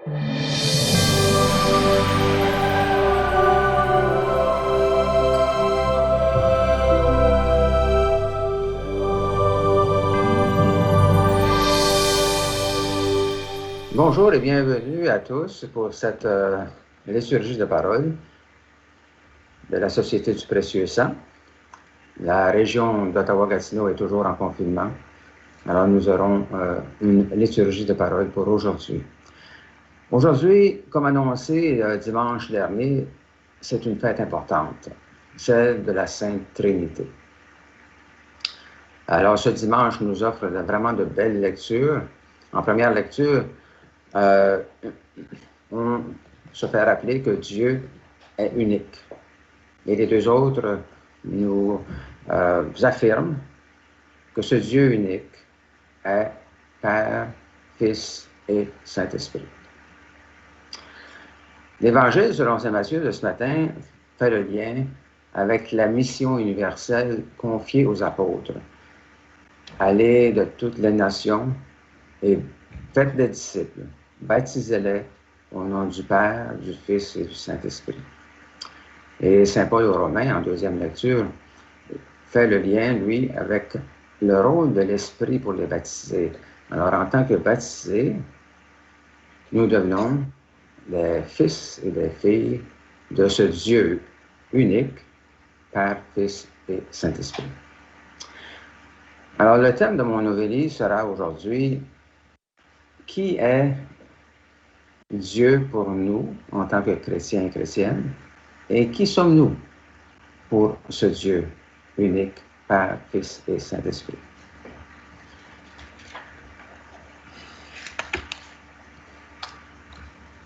Bonjour et bienvenue à tous pour cette liturgie de parole de la Société du Précieux Sang. La région d'Ottawa-Gatineau est toujours en confinement, alors nous aurons une liturgie de parole pour aujourd'hui. Aujourd'hui, comme annoncé dimanche dernier, c'est une fête importante, celle de la Sainte Trinité. Alors ce dimanche nous offre vraiment de belles lectures. En première lecture, on se fait rappeler que Dieu est unique. Et les deux autres nous affirment que ce Dieu unique est Père, Fils et Saint-Esprit. L'Évangile selon saint Matthieu de ce matin fait le lien avec la mission universelle confiée aux apôtres. Allez de toutes les nations et faites des disciples, baptisez-les au nom du Père, du Fils et du Saint-Esprit. Et saint Paul aux Romains, en deuxième lecture, fait le lien, lui, avec le rôle de l'Esprit pour les baptiser. Alors, en tant que baptisés, nous devenons les fils et les filles de ce Dieu unique, Père, Fils et Saint-Esprit. Alors, le thème de mon novélie sera aujourd'hui « Qui est Dieu pour nous en tant que chrétiens et chrétiennes et qui sommes-nous pour ce Dieu unique, Père, Fils et Saint-Esprit ?»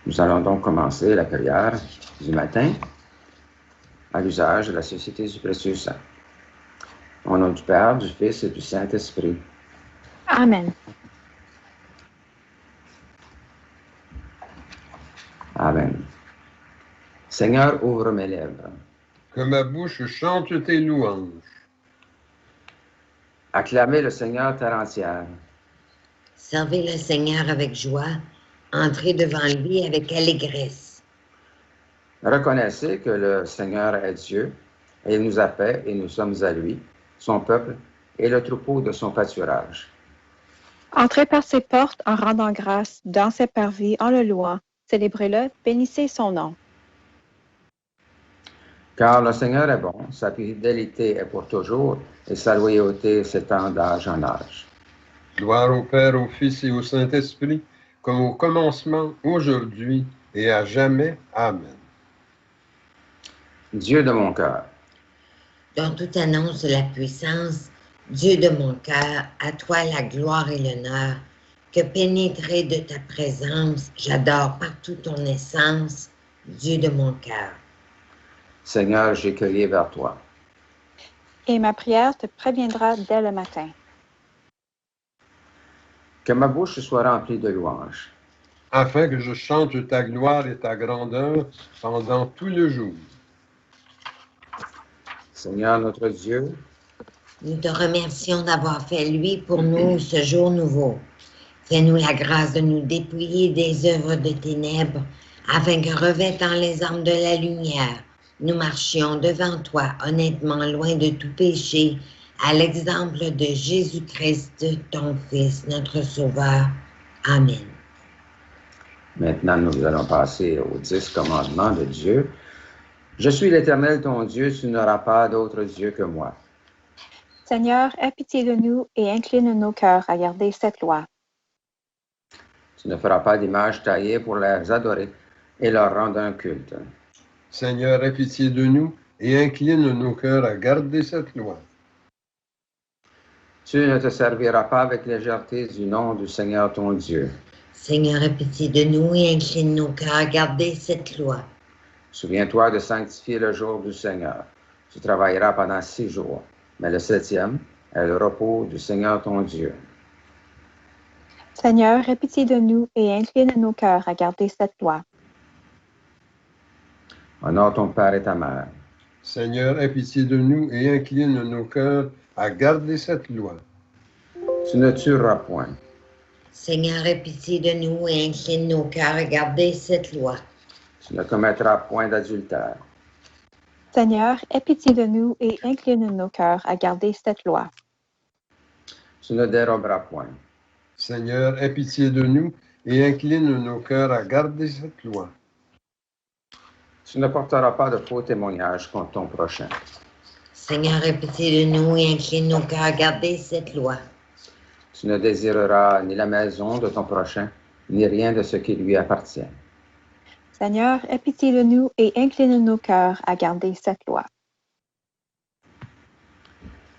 Nous allons donc commencer la prière du matin à l'usage de la Société du Précieux Sang. Au nom du Père, du Fils et du Saint-Esprit. Amen. Amen. Seigneur, ouvre mes lèvres. Que ma bouche chante tes louanges. Acclamez le Seigneur terre entière. Servez le Seigneur avec joie. Entrez devant lui avec allégresse. Reconnaissez que le Seigneur est Dieu, et il nous a fait et nous sommes à lui, son peuple et le troupeau de son pâturage. Entrez par ses portes en rendant grâce, dans ses parvis en le louant. Célébrez-le, bénissez son nom. Car le Seigneur est bon, sa fidélité est pour toujours, et sa loyauté s'étend d'âge en âge. Gloire au Père, au Fils et au Saint-Esprit, comme au commencement, aujourd'hui et à jamais. Amen. Dieu de mon cœur. Dont tout annonce la puissance, Dieu de mon cœur, à toi la gloire et l'honneur, que pénétré de ta présence, j'adore partout ton essence, Dieu de mon cœur. Seigneur, j'ai crié vers toi. Et ma prière te préviendra dès le matin. Que ma bouche soit remplie de louanges. Afin que je chante ta gloire et ta grandeur pendant tout le jour. Seigneur notre Dieu, nous te remercions d'avoir fait, lui, pour nous, ce jour nouveau. Fais-nous la grâce de nous dépouiller des œuvres de ténèbres, afin que, revêtant les armes de la lumière, nous marchions devant toi, honnêtement, loin de tout péché, à l'exemple de Jésus-Christ, ton Fils, notre Sauveur. Amen. Maintenant, nous allons passer aux 10 commandements de Dieu. Je suis l'Éternel, ton Dieu, tu n'auras pas d'autre Dieu que moi. Seigneur, aie pitié de nous et incline nos cœurs à garder cette loi. Tu ne feras pas d'image taillée pour les adorer et leur rendre un culte. Seigneur, aie pitié de nous et incline nos cœurs à garder cette loi. Tu ne te serviras pas avec légèreté du nom du Seigneur ton Dieu. Seigneur, aie pitié de nous et incline nos cœurs à garder cette loi. Souviens-toi de sanctifier le jour du Seigneur. Tu travailleras pendant 6 jours, mais le 7e est le repos du Seigneur ton Dieu. Seigneur, aie pitié de nous et incline nos cœurs à garder cette loi. Honore ton père et ta mère. Seigneur, aie pitié de nous et incline nos cœurs à garder cette loi. Tu ne tueras point. Seigneur, aie pitié de nous et incline nos cœurs à garder cette loi. Tu ne commettras point d'adultère. Seigneur, aie pitié de nous et incline nos cœurs à garder cette loi. Tu ne déroberas point. Seigneur, aie pitié de nous et incline nos cœurs à garder cette loi. Tu ne porteras pas de faux témoignages contre ton prochain. Seigneur, aie pitié de nous et incline nos cœurs à garder cette loi. Tu ne désireras ni la maison de ton prochain, ni rien de ce qui lui appartient. Seigneur, aie pitié de nous et incline nos cœurs à garder cette loi.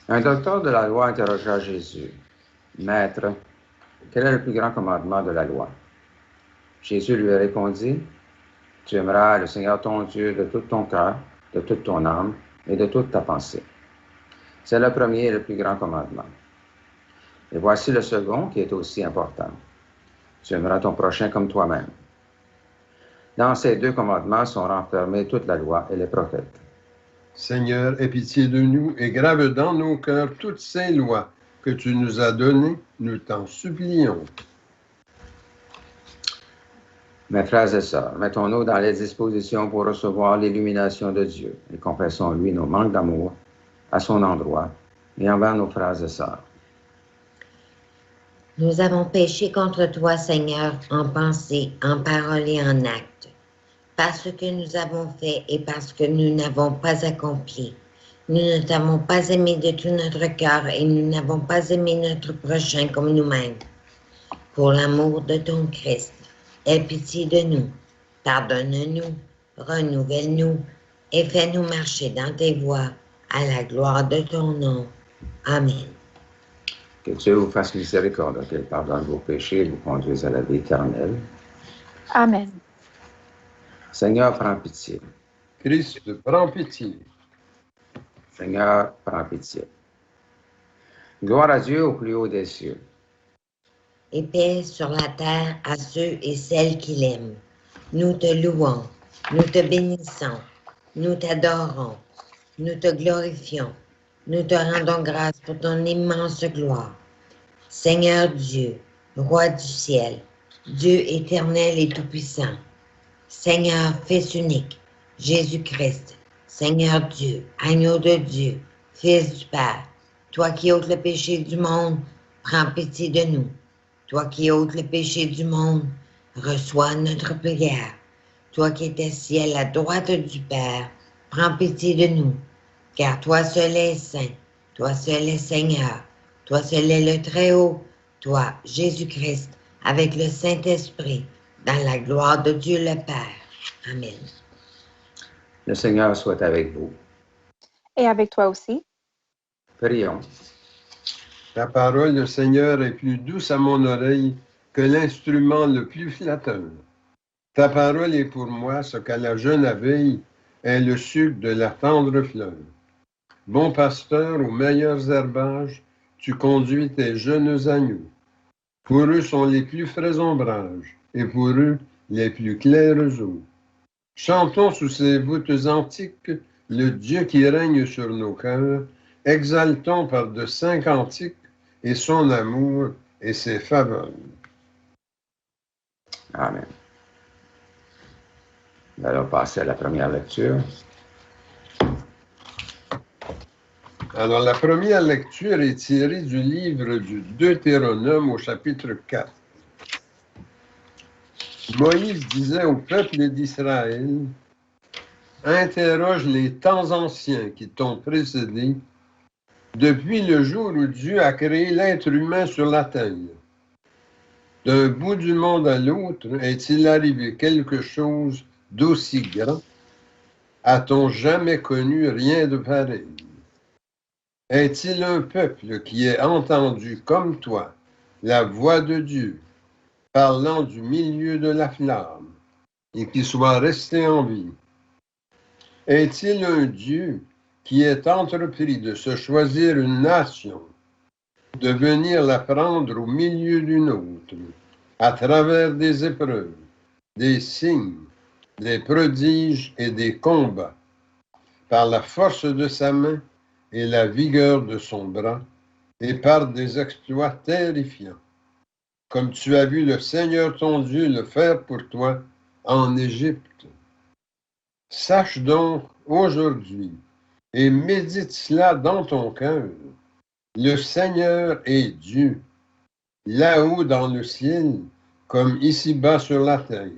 Un docteur de la loi interrogea Jésus. Maître, quel est le plus grand commandement de la loi? Jésus lui répondit, tu aimeras le Seigneur ton Dieu de tout ton cœur, de toute ton âme et de toute ta pensée. C'est le premier et le plus grand commandement. Et voici le second qui est aussi important. Tu aimeras ton prochain comme toi-même. Dans ces deux commandements sont renfermés toute la loi et les prophètes. Seigneur, aie pitié de nous et grave dans nos cœurs toutes ces lois que tu nous as données, nous t'en supplions. Mes frères et sœurs, mettons-nous dans les dispositions pour recevoir l'illumination de Dieu et confessons-lui nos manques d'amour à son endroit et envers nos frères et sœurs. Nous avons péché contre toi, Seigneur, en pensée, en parole et en acte, parce que nous avons fait et parce que nous n'avons pas accompli. Nous ne t'avons pas aimé de tout notre cœur et nous n'avons pas aimé notre prochain comme nous-mêmes. Pour l'amour de ton Christ, aie pitié de nous, pardonne-nous, renouvelle-nous et fais-nous marcher dans tes voies à la gloire de ton nom. Amen. Que Dieu vous fasse miséricorde, qu'il pardonne vos péchés et vous conduise à la vie éternelle. Amen. Seigneur, prends pitié. Christ, prends pitié. Seigneur, prends pitié. Gloire à Dieu au plus haut des cieux. Et paix sur la terre à ceux et celles qui l'aiment. Nous te louons, nous te bénissons, nous t'adorons, nous te glorifions, nous te rendons grâce pour ton immense gloire. Seigneur Dieu, Roi du ciel, Dieu éternel et tout-puissant, Seigneur, Fils unique, Jésus-Christ, Seigneur Dieu, Agneau de Dieu, Fils du Père, toi qui ôtes le péché du monde, prends pitié de nous. Toi qui ôtes le péché du monde, reçois notre prière. Toi qui es assis à la droite du Père, prends pitié de nous. Car toi seul es saint, toi seul es Seigneur, toi seul es le Très-Haut, toi, Jésus-Christ, avec le Saint-Esprit, dans la gloire de Dieu le Père. Amen. Le Seigneur soit avec vous. Et avec toi aussi. Prions. Ta parole, le Seigneur, est plus douce à mon oreille que l'instrument le plus flatteur. Ta parole est pour moi ce qu'à la jeune abeille est le sucre de la tendre fleur. Bon pasteur, aux meilleurs herbages, tu conduis tes jeunes agneaux. Pour eux sont les plus frais ombrages, et pour eux les plus claires eaux. Chantons sous ces voûtes antiques le Dieu qui règne sur nos cœurs, exaltons par de saints cantiques et son amour et ses faveurs. Amen. Nous allons passer à la première lecture. Alors, la première lecture est tirée du livre du Deutéronome au chapitre 4. Moïse disait au peuple d'Israël, « Interroge les temps anciens qui t'ont précédé, depuis le jour où Dieu a créé l'être humain sur la terre. D'un bout du monde à l'autre, est-il arrivé quelque chose d'aussi grand? A-t-on jamais connu rien de pareil? Est-il un peuple qui ait entendu comme toi la voix de Dieu, parlant du milieu de la flamme, et qui soit resté en vie? Est-il un Dieu qui ait entrepris de se choisir une nation, de venir la prendre au milieu d'une autre, à travers des épreuves, des signes, des prodiges et des combats, par la force de sa main et la vigueur de son bras, et par des exploits terrifiants? comme tu as vu le Seigneur ton Dieu le faire pour toi en Égypte. Sache donc aujourd'hui et médite cela dans ton cœur. Le Seigneur est Dieu, là-haut dans le ciel, comme ici-bas sur la terre,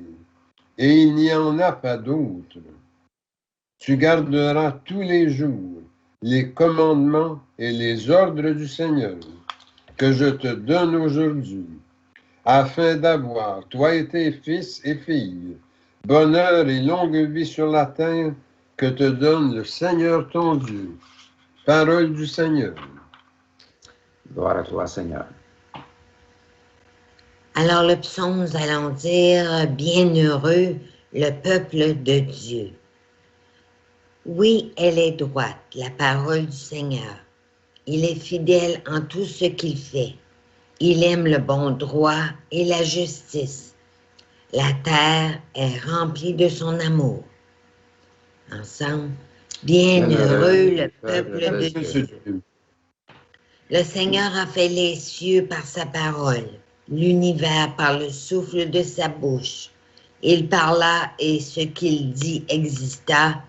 et il n'y en a pas d'autre. Tu garderas tous les jours les commandements et les ordres du Seigneur que je te donne aujourd'hui, afin d'avoir, toi et tes fils et filles, bonheur et longue vie sur la terre que te donne le Seigneur ton Dieu. Parole du Seigneur. Gloire à toi, Seigneur. Alors le psaume, nous allons dire, bienheureux le peuple de Dieu. Oui, elle est droite, la parole du Seigneur. Il est fidèle en tout ce qu'il fait. Il aime le bon droit et la justice. La terre est remplie de son amour. Ensemble, bienheureux le peuple de Dieu. Le Seigneur a fait les cieux par sa parole, l'univers par le souffle de sa bouche. Il parla et ce qu'il dit exista.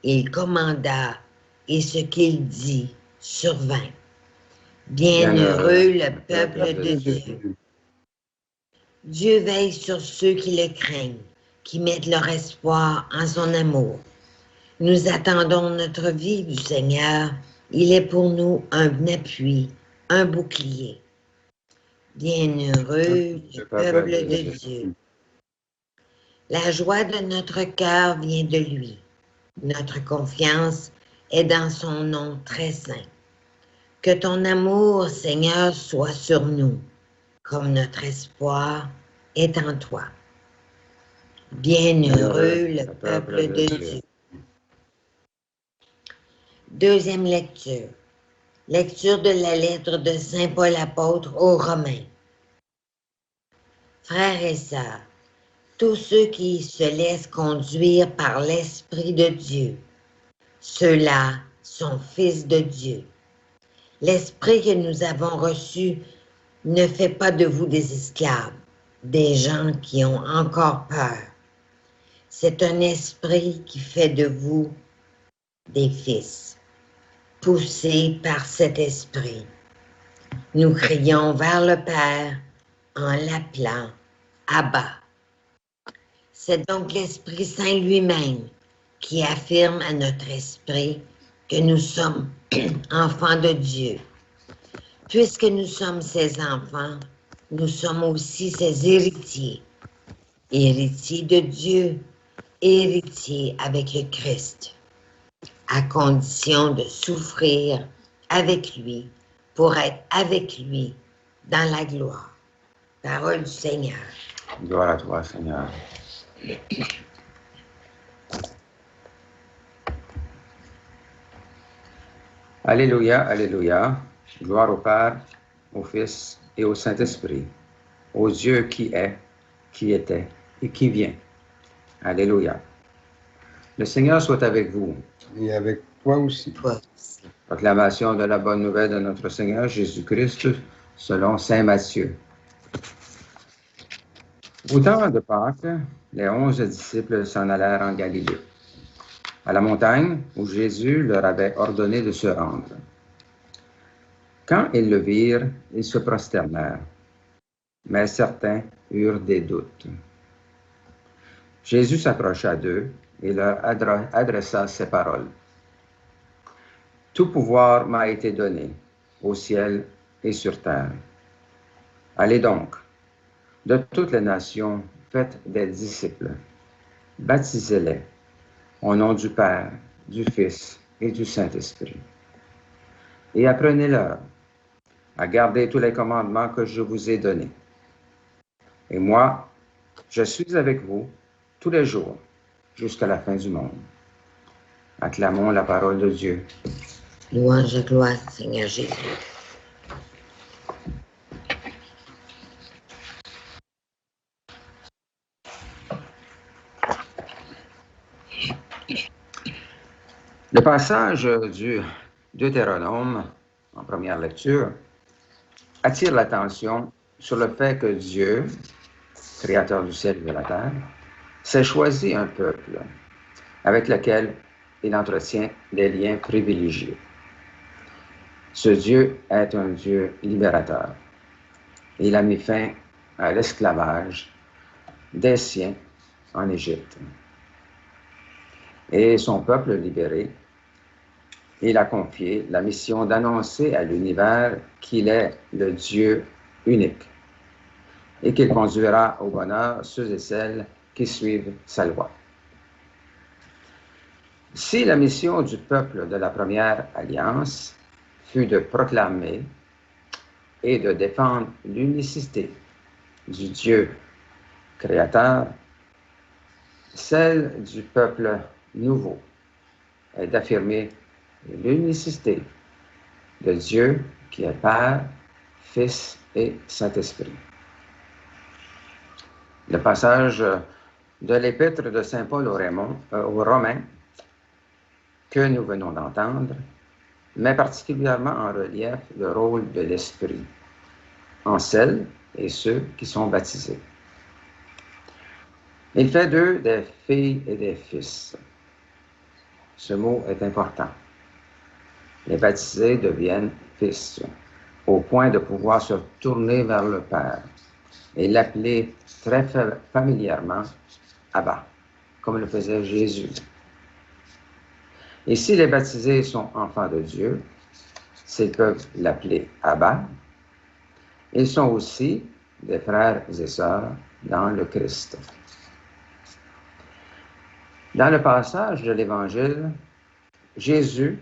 Il commanda et ce qu'il dit survint. Bienheureux le peuple de Dieu. Dieu veille sur ceux qui le craignent, qui mettent leur espoir en son amour. Nous attendons notre vie du Seigneur. Il est pour nous un appui, un bouclier. Bienheureux le peuple de Dieu. La joie de notre cœur vient de lui. Notre confiance est dans son nom très saint. Que ton amour, Seigneur, soit sur nous, comme notre espoir est en toi. Bienheureux le peuple de Dieu. Deuxième lecture. Lecture de la lettre de Saint Paul apôtre aux Romains. Frères et sœurs, tous ceux qui se laissent conduire par l'Esprit de Dieu, ceux-là sont fils de Dieu. L'Esprit que nous avons reçu ne fait pas de vous des esclaves, des gens qui ont encore peur. C'est un esprit qui fait de vous des fils, poussés par cet esprit. Nous crions vers le Père en l'appelant Abba. C'est donc l'Esprit Saint lui-même qui affirme à notre esprit que nous sommes enfants de Dieu. Puisque nous sommes ses enfants, nous sommes aussi ses héritiers. Héritiers de Dieu, héritiers avec le Christ, à condition de souffrir avec lui pour être avec lui dans la gloire. Parole du Seigneur. Gloire à toi, Seigneur. Alléluia, alléluia. Gloire au Père, au Fils et au Saint-Esprit, au Dieu qui est, qui était et qui vient. Alléluia. Le Seigneur soit avec vous. Et avec toi aussi. Toi aussi. Proclamation de la bonne nouvelle de notre Seigneur Jésus-Christ selon saint Matthieu. Au temps de Pâques, les 11 disciples s'en allèrent en Galilée, à la montagne où Jésus leur avait ordonné de se rendre. Quand ils le virent, ils se prosternèrent, mais certains eurent des doutes. Jésus s'approcha d'eux et leur adressa ces paroles. « Tout pouvoir m'a été donné, au ciel et sur terre. Allez donc, de toutes les nations, faites des disciples. Baptisez-les au nom du Père, du Fils et du Saint-Esprit. Et apprenez-leur à garder tous les commandements que je vous ai donnés. Et moi, je suis avec vous tous les jours, jusqu'à la fin du monde. » Acclamons la parole de Dieu. Louange et gloire, Seigneur Jésus. Le passage du Deutéronome, en première lecture, attire l'attention sur le fait que Dieu, créateur du ciel et de la terre, s'est choisi un peuple avec lequel il entretient des liens privilégiés. Ce Dieu est un Dieu libérateur. Il a mis fin à l'esclavage des siens en Égypte. Et son peuple libéré, il a confié la mission d'annoncer à l'univers qu'il est le Dieu unique et qu'il conduira au bonheur ceux et celles qui suivent sa loi. Si la mission du peuple de la première alliance fut de proclamer et de défendre l'unicité du Dieu créateur, celle du peuple nouveau est d'affirmer l'unicité de Dieu qui est Père, Fils et Saint-Esprit. Le passage de l'épître de Saint Paul aux Romains que nous venons d'entendre met particulièrement en relief le rôle de l'Esprit en celles et ceux qui sont baptisés. Il fait d'eux des filles et des fils. Ce mot est important. Les baptisés deviennent fils, au point de pouvoir se tourner vers le Père et l'appeler très familièrement Abba, comme le faisait Jésus. Et si les baptisés sont enfants de Dieu, s'ils peuvent l'appeler Abba, ils sont aussi des frères et sœurs dans le Christ. Dans le passage de l'Évangile, Jésus,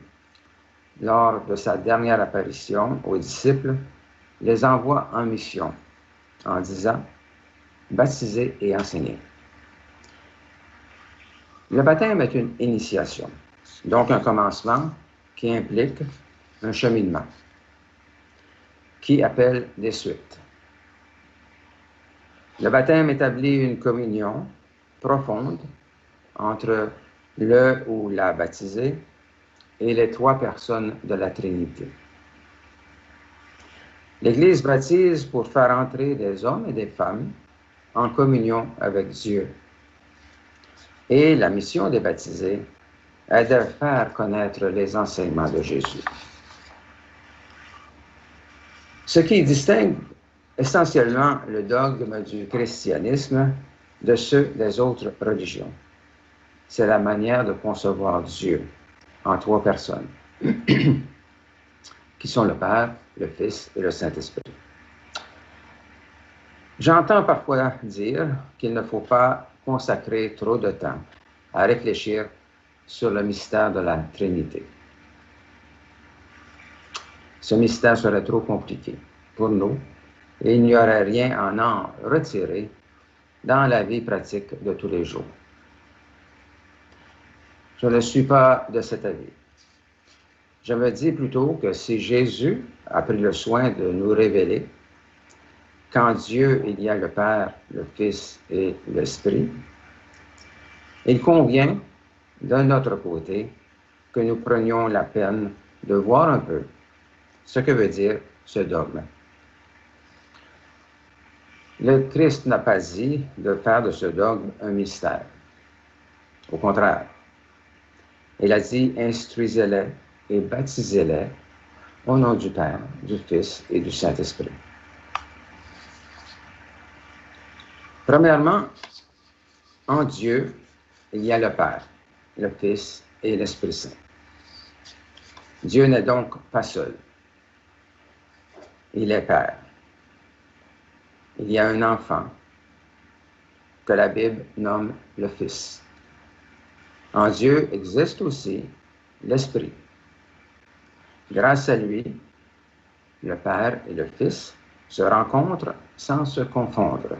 lors de sa dernière apparition aux disciples, les envoie en mission en disant « Baptisez et enseignez ». Le baptême est une initiation, donc un commencement qui implique un cheminement, qui appelle des suites. Le baptême établit une communion profonde entre le ou la baptisée et les trois personnes de la Trinité. L'Église baptise pour faire entrer des hommes et des femmes en communion avec Dieu. Et la mission des baptisés est de faire connaître les enseignements de Jésus. Ce qui distingue essentiellement le dogme du christianisme de ceux des autres religions, c'est la manière de concevoir Dieu en trois personnes, qui sont le Père, le Fils et le Saint-Esprit. J'entends parfois dire qu'il ne faut pas consacrer trop de temps à réfléchir sur le mystère de la Trinité. Ce mystère serait trop compliqué pour nous et il n'y aurait rien à en retirer dans la vie pratique de tous les jours. Je ne suis pas de cet avis. Je me dis plutôt que si Jésus a pris le soin de nous révéler qu'en Dieu il y a le Père, le Fils et l'Esprit, il convient, de notre côté, que nous prenions la peine de voir un peu ce que veut dire ce dogme. Le Christ n'a pas dit de faire de ce dogme un mystère. Au contraire, il a dit « Instruisez-les et baptisez-les au nom du Père, du Fils et du Saint-Esprit ». Premièrement, en Dieu, il y a le Père, le Fils et l'Esprit Saint. Dieu n'est donc pas seul. Il est Père. Il y a un enfant que la Bible nomme le Fils. En Dieu existe aussi l'Esprit. Grâce à lui, le Père et le Fils se rencontrent sans se confondre.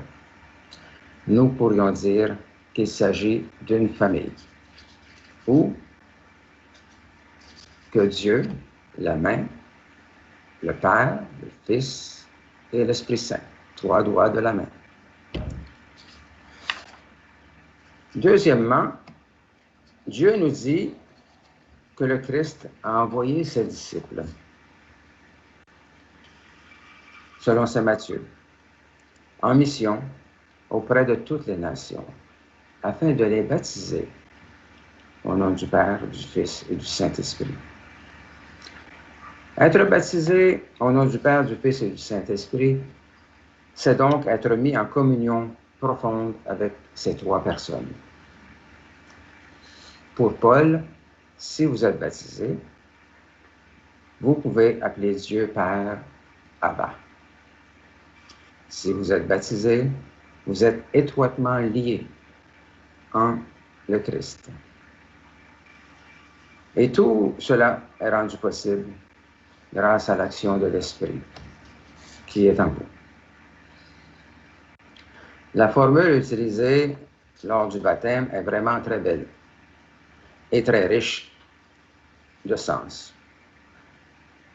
Nous pourrions dire qu'il s'agit d'une famille, ou que Dieu, la main, le Père, le Fils et l'Esprit Saint, trois doigts de la main. Deuxièmement, Dieu nous dit que le Christ a envoyé ses disciples. Selon saint Matthieu, en mission auprès de toutes les nations, afin de les baptiser au nom du Père, du Fils et du Saint-Esprit. Être baptisé au nom du Père, du Fils et du Saint-Esprit, c'est donc être mis en communion profonde avec ces trois personnes. Pour Paul, si vous êtes baptisé, vous pouvez appeler Dieu Père Abba. Si vous êtes baptisé, vous êtes étroitement liés en le Christ. Et tout cela est rendu possible grâce à l'action de l'Esprit qui est en vous. La formule utilisée lors du baptême est vraiment très belle et très riche de sens.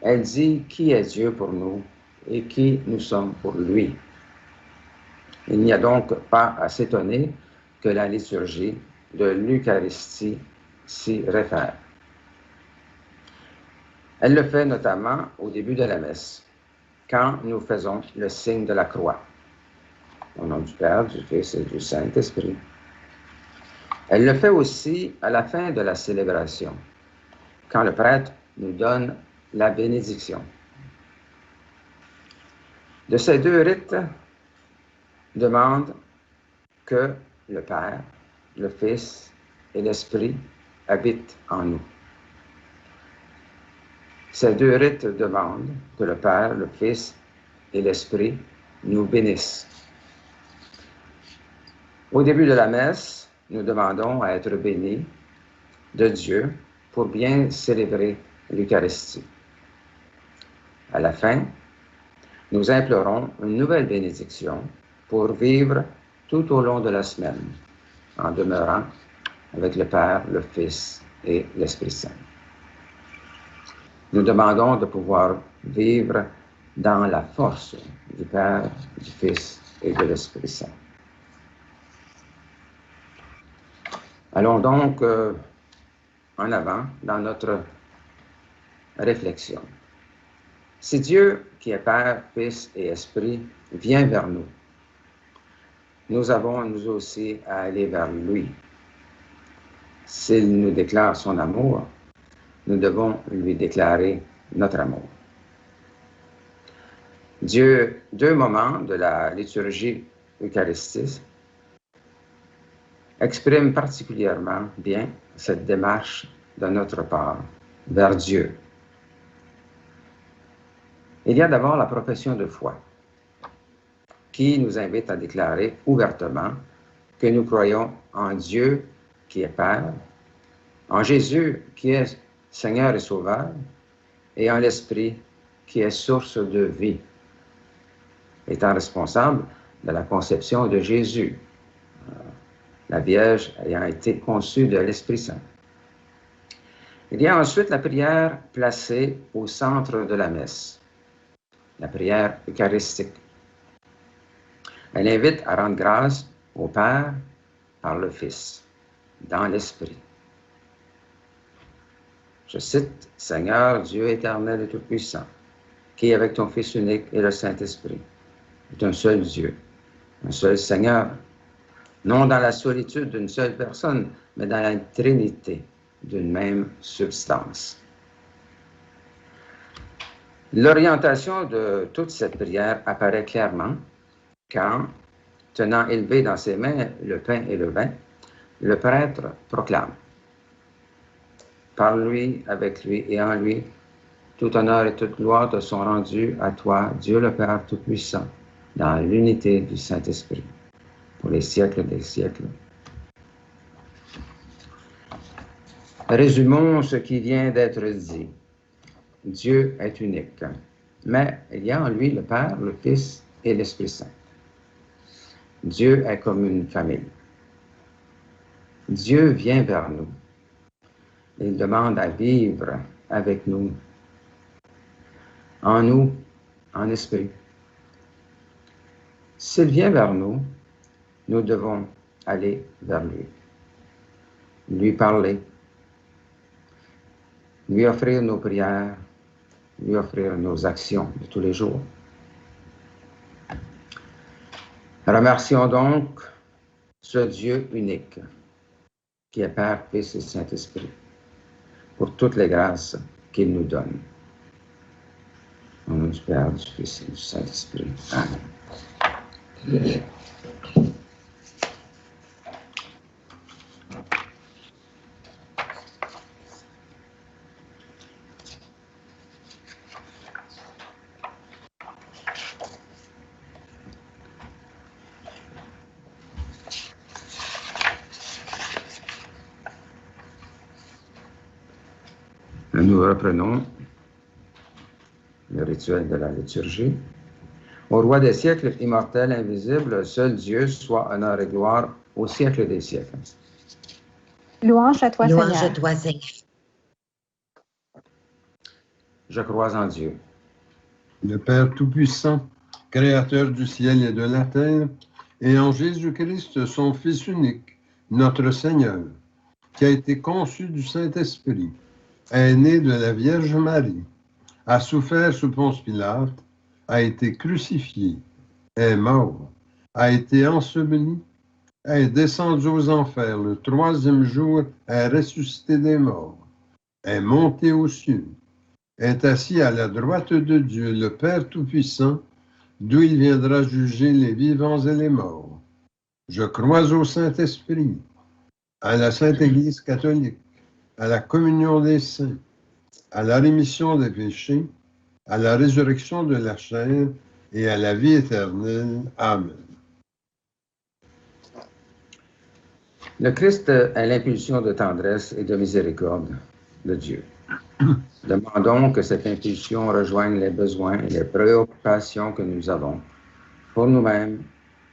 Elle dit qui est Dieu pour nous et qui nous sommes pour lui. Il n'y a donc pas à s'étonner que la liturgie de l'Eucharistie s'y réfère. Elle le fait notamment au début de la messe, quand nous faisons le signe de la croix, au nom du Père, du Fils et du Saint-Esprit. Elle le fait aussi à la fin de la célébration, quand le prêtre nous donne la bénédiction. De ces deux rites demandent que le Père, le Fils et l'Esprit habitent en nous. Ces deux rites demandent que le Père, le Fils et l'Esprit nous bénissent. Au début de la messe, nous demandons à être bénis de Dieu pour bien célébrer l'Eucharistie. À la fin, nous implorons une nouvelle bénédiction pour vivre tout au long de la semaine, en demeurant avec le Père, le Fils et l'Esprit Saint. Nous demandons de pouvoir vivre dans la force du Père, du Fils et de l'Esprit Saint. Allons donc en avant dans notre réflexion. Si Dieu, qui est Père, Fils et Esprit, vient vers nous, nous avons nous aussi à aller vers lui. S'il nous déclare son amour, nous devons lui déclarer notre amour. Deux moments de la liturgie eucharistique expriment particulièrement bien cette démarche de notre part vers Dieu. Il y a d'abord la profession de foi, qui nous invite à déclarer ouvertement que nous croyons en Dieu qui est Père, en Jésus qui est Seigneur et Sauveur, et en l'Esprit qui est source de vie, étant responsable de la conception de Jésus, la Vierge ayant été conçue de l'Esprit Saint. Il y a ensuite la prière placée au centre de la messe, la prière eucharistique. Elle invite à rendre grâce au Père par le Fils, dans l'Esprit. Je cite, « Seigneur, Dieu éternel et tout-puissant, qui avec ton Fils unique et le Saint-Esprit est un seul Dieu, un seul Seigneur, non dans la solitude d'une seule personne, mais dans la Trinité d'une même substance. » L'orientation de toute cette prière apparaît clairement quand, tenant élevé dans ses mains le pain et le vin, le prêtre proclame: par lui, avec lui et en lui, tout honneur et toute gloire te sont rendus à toi, Dieu le Père Tout-Puissant, dans l'unité du Saint-Esprit, pour les siècles des siècles. Résumons ce qui vient d'être dit. Dieu est unique, mais il y a en lui le Père, le Fils et l'Esprit Saint. Dieu est comme une famille. Dieu vient vers nous. Il demande à vivre avec nous, en esprit. S'il vient vers nous, nous devons aller vers lui parler, lui offrir nos prières, lui offrir nos actions de tous les jours. Remercions donc ce Dieu unique, qui est Père, Fils et Saint-Esprit, pour toutes les grâces qu'il nous donne. Au nom du Père, du Fils et du Saint-Esprit. Amen. Nous reprenons le rituel de la liturgie. Au roi des siècles, immortel, invisible, seul Dieu, soit honneur et gloire au siècle des siècles. Louange à toi, Louange Seigneur. à toi, Seigneur. Je crois en Dieu, Le Père Tout-Puissant, Créateur du ciel et de la terre, et en Jésus-Christ, son Fils unique, notre Seigneur, qui a été conçu du Saint-Esprit, est né de la Vierge Marie, a souffert sous Ponce Pilate, a été crucifié, est mort, a été enseveli, est descendu aux enfers le troisième jour, est ressuscité des morts, est monté aux cieux, est assis à la droite de Dieu, le Père Tout-Puissant, d'où il viendra juger les vivants et les morts. Je crois au Saint-Esprit, à la Sainte Église catholique, à la communion des saints, à la rémission des péchés, à la résurrection de la chair et à la vie éternelle. Amen. le Christ est l'impulsion de tendresse et de miséricorde de Dieu. Demandons que cette impulsion rejoigne les besoins et les préoccupations que nous avons pour nous-mêmes,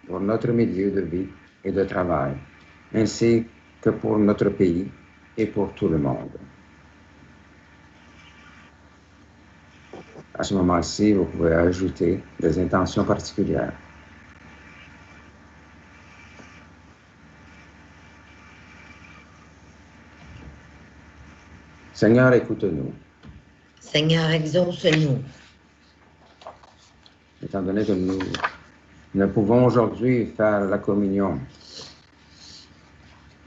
pour notre milieu de vie et de travail, ainsi que pour notre pays et pour tout le monde. À ce moment-ci, vous pouvez ajouter des intentions particulières. Seigneur, écoute-nous. Seigneur, exauce-nous. Étant donné que nous ne pouvons aujourd'hui faire la communion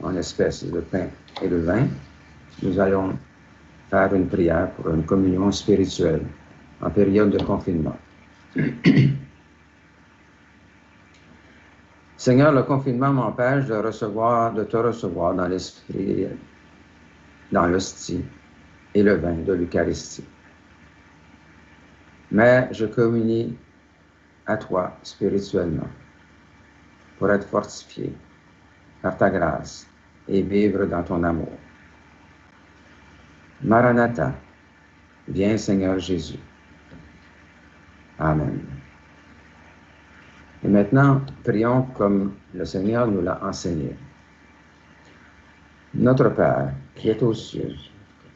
en espèces de pain et de vin, nous allons faire une prière pour une communion spirituelle en période de confinement. Seigneur, le confinement m'empêche de te recevoir dans l'esprit, dans l'hostie et le vin de l'Eucharistie. Mais je communie à toi spirituellement pour être fortifié par ta grâce et vivre dans ton amour. Maranatha, viens Seigneur Jésus. Amen. Et maintenant, prions comme le Seigneur nous l'a enseigné. Notre Père, qui es aux cieux,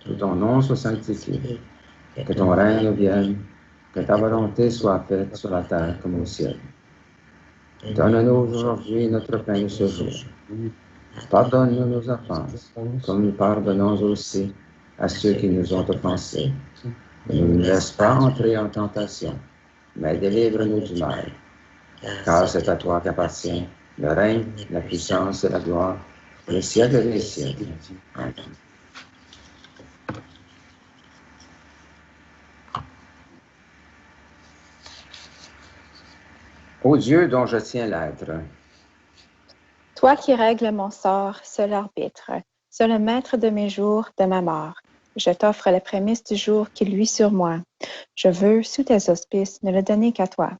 que ton nom soit sanctifié, que ton règne vienne, que ta volonté soit faite sur la terre comme au ciel. Donne-nous aujourd'hui notre pain de ce jour. Pardonne-nous nos offenses, comme nous pardonnons aussi à ceux qui nous ont offensés. Ne nous laisse pas entrer en tentation, mais délivre-nous du mal. Car c'est à toi qu'appartient le règne, la puissance et la gloire, les siècles des siècles. Amen. Ô Dieu dont je tiens l'être, Toi qui règles mon sort, seul arbitre, seul maître de mes jours, de ma mort, je t'offre les prémices du jour qui luit sur moi. Je veux, sous tes auspices, ne le donner qu'à toi.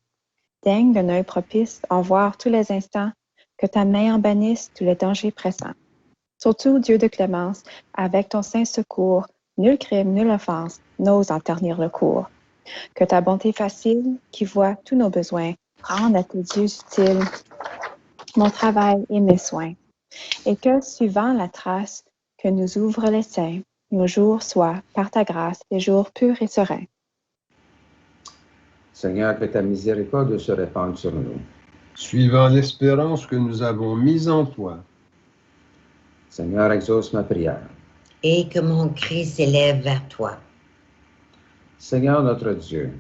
Daigne d'un œil propice en voir tous les instants, que ta main en bannisse tous les dangers pressants. Surtout, Dieu de clémence, avec ton saint secours, nul crime, nulle offense n'ose en ternir le cours. Que ta bonté facile, qui voit tous nos besoins, rende à tes yeux utiles mon travail et mes soins. Et que, suivant la trace que nous ouvrent les saints, nos jours soient, par ta grâce, des jours purs et sereins. Seigneur, que ta miséricorde se répande sur nous. Suivant l'espérance que nous avons mise en toi, Seigneur, exauce ma prière. Et que mon cri s'élève vers toi. Seigneur notre Dieu,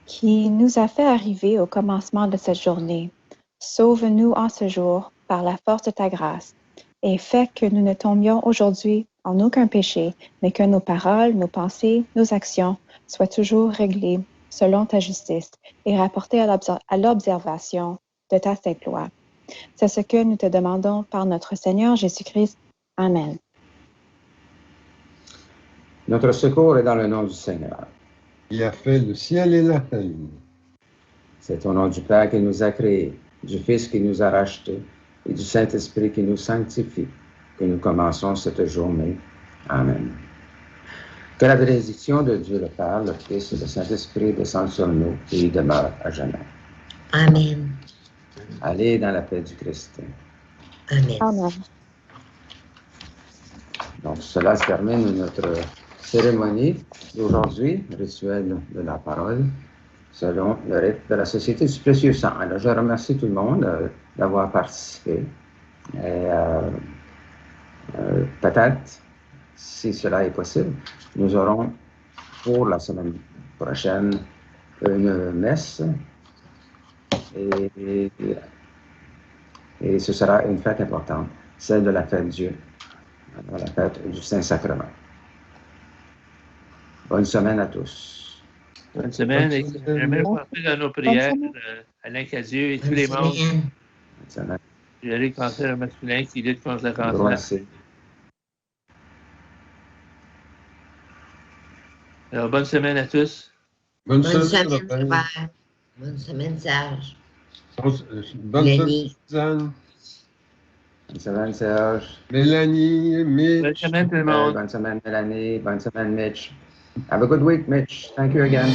qui nous a fait arriver au commencement de cette journée. Sauve-nous en ce jour par la force de ta grâce et fais que nous ne tombions aujourd'hui en aucun péché, mais que nos paroles, nos pensées, nos actions soient toujours réglées selon ta justice et rapportées à l'observation de ta sainte loi. C'est ce que nous te demandons par notre Seigneur Jésus-Christ. Amen. Notre secours est dans le nom du Seigneur. Il a fait le ciel et la terre. C'est au nom du Père qui nous a créés, du Fils qui nous a rachetés et du Saint-Esprit qui nous sanctifie que nous commençons cette journée. Amen. Que la bénédiction de Dieu le Père, le Fils et le Saint-Esprit descendent sur nous et y demeurent à jamais. Amen. Allez dans la paix du Christ. Amen. Amen. Donc, cela se termine notre cérémonie d'aujourd'hui, rituel de la parole, selon le rite de la Société du Précieux Sang. Alors, je remercie tout le monde d'avoir participé. Et peut-être, si cela est possible, nous aurons pour la semaine prochaine une messe et ce sera une fête importante, celle de la fête Dieu, la fête du Saint-Sacrement. Bonne semaine à tous. Bonne semaine. Et j'aimerais porter dans nos prières Alain Cadieux et tous les membres Bonne semaine. du Ligue cancer masculin qui lutte contre le cancer. Merci. Alors, bonne semaine à tous. Bonne Bonne semaine, semaine, Robert. Robert. Bonne semaine, Serge. Bonne Lenny. semaine, Suzanne. Bonne semaine, Serge. Mélanie, Mitch. Bonne semaine, tout le monde. Bonne semaine, Mélanie. Bonne semaine, Mitch. Have a good week, Mitch. Thank you again.